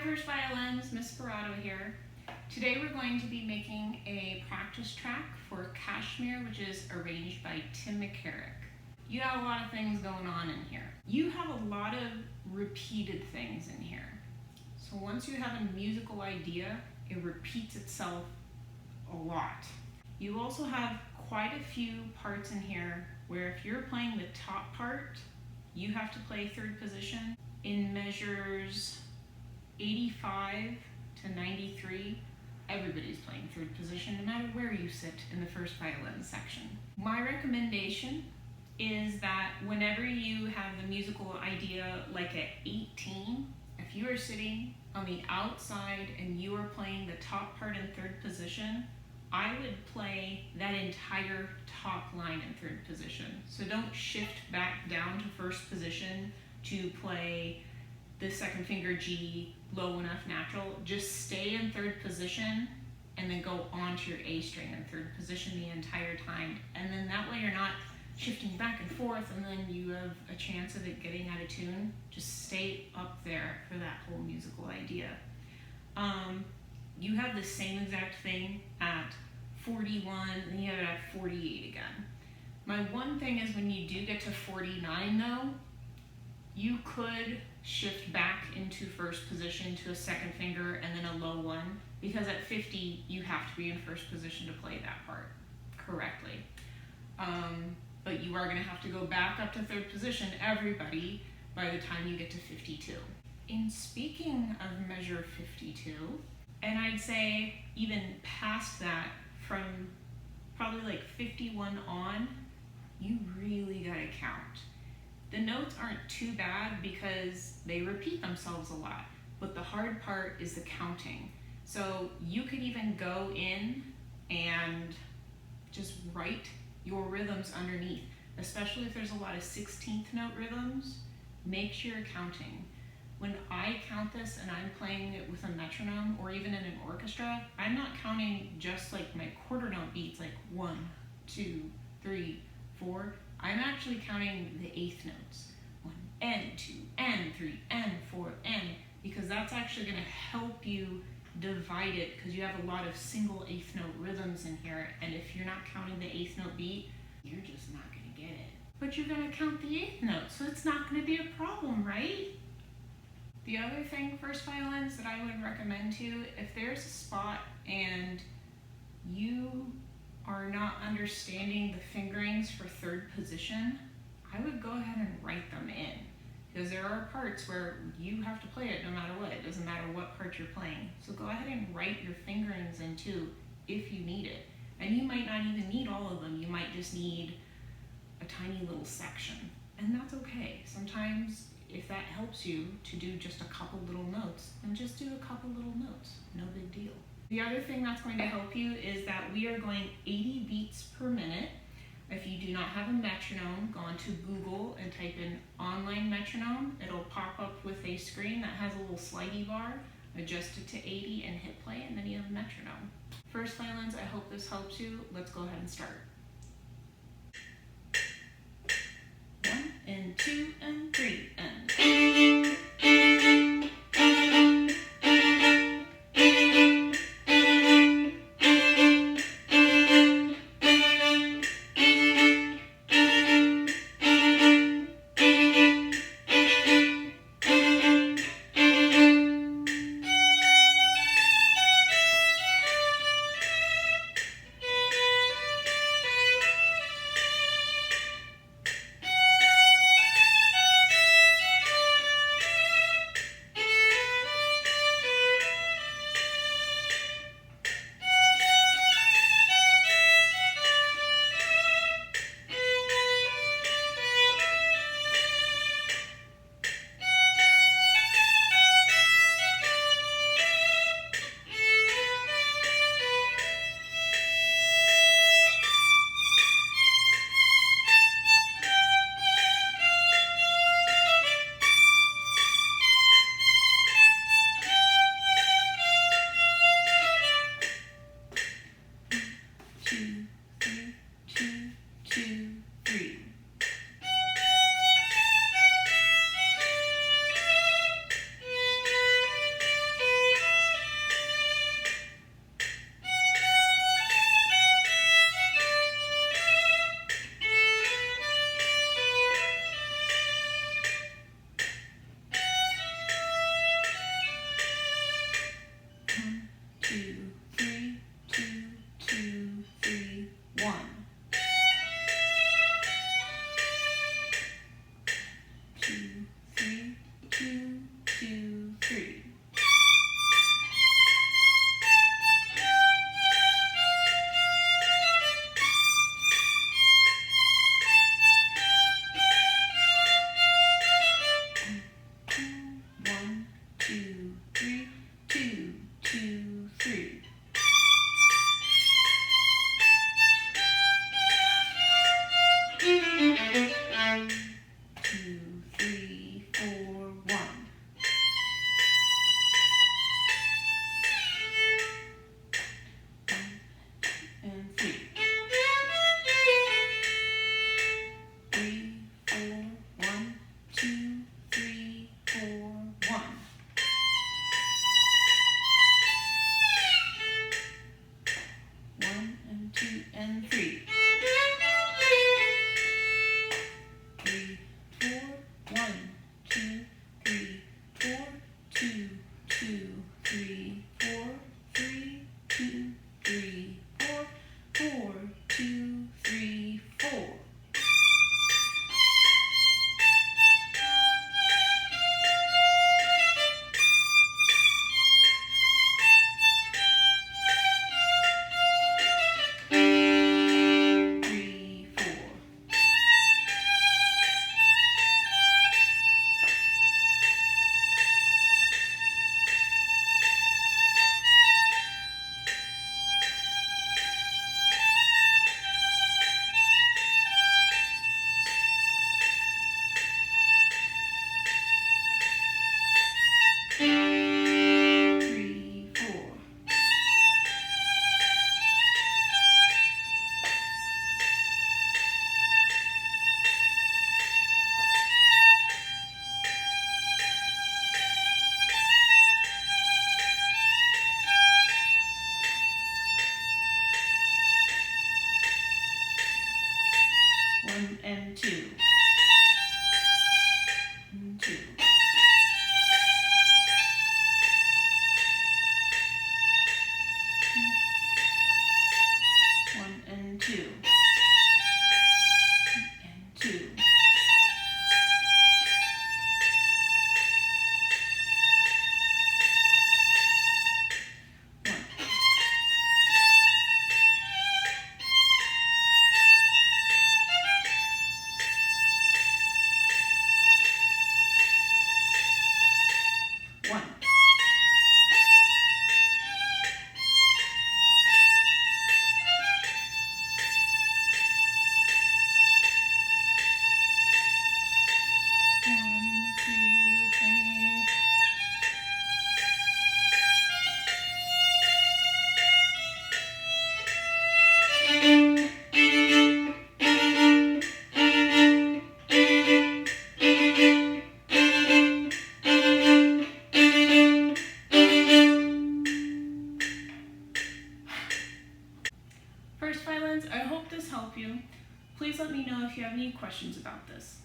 First Violins, Miss Sperato here. Today we're going to be making a practice track for Kashmir, which is arranged by Tim McCarrick. You have a lot of things going on in here. You have a lot of repeated things in here. So once you have a musical idea, it repeats itself a lot. You also have quite a few parts in here where if you're playing the top part, you have to play third position in measures 85 to 93. Everybody's playing third position no matter where you sit in the first violin section. My recommendation is that whenever you have the musical idea, like at 18, if you are sitting on the outside and you are playing the top part in third position, I would play that entire top line in third position. So don't shift back down to first position to play the second finger G, low enough natural. Just stay in third position and then go on to your A string in third position the entire time. And then that way you're not shifting back and forth and then you have a chance of it getting out of tune. Just stay up there for that whole musical idea. You have the same exact thing at 41, and you have it at 48 again. My one thing is when you do get to 49 though, you could shift back into first position to a second finger and then a low one, because at 50 you have to be in first position to play that part correctly. But you are going to have to go back up to third position, everybody, by the time you get to 52. In speaking of measure 52, and I'd say even past that, from probably like 51 on, you really gotta count. The notes aren't too bad because they repeat themselves a lot, but the hard part is the counting. So you could even go in and just write your rhythms underneath, especially if there's a lot of 16th note rhythms. Make sure you're counting. When I count this and I'm playing it with a metronome or even in an orchestra, I'm not counting just like my quarter note beats, like 1, 2, 3, 4. I'm actually counting the eighth notes. 1, N, 2, N, 3, N, 4, N, because that's actually going to help you divide it, because you have a lot of single eighth note rhythms in here, and if you're not counting the eighth note beat, you're just not going to get it. But you're going to count the eighth note, so it's not going to be a problem, right? The other thing, first violins, that I would recommend too, if there's a spot and you are not understanding the fingerings for third position, I would go ahead and write them in. Because there are parts where you have to play it no matter what. It doesn't matter what part you're playing. So go ahead and write your fingerings in too, if you need it. And you might not even need all of them. You might just need a tiny little section. And that's okay. Sometimes, if that helps you to do just a couple little notes, then just do a couple little notes. No big deal. The other thing that's going to help you is that we are going 80 beats per minute. If you do not have a metronome, go onto Google and type in online metronome. It'll pop up with a screen that has a little slidey bar. Adjust it to 80 and hit play, and then you have a metronome. First violins, I hope this helps you. Let's go ahead and start. 1 and 2 and 3 and... 2, 3, 4, 3, 2, 3, 4, 4, 2, 3, 4. And 2. And 2. 1 and 2. And 2. 1. First violins, I hope this helped you. Please let me know if you have any questions about this.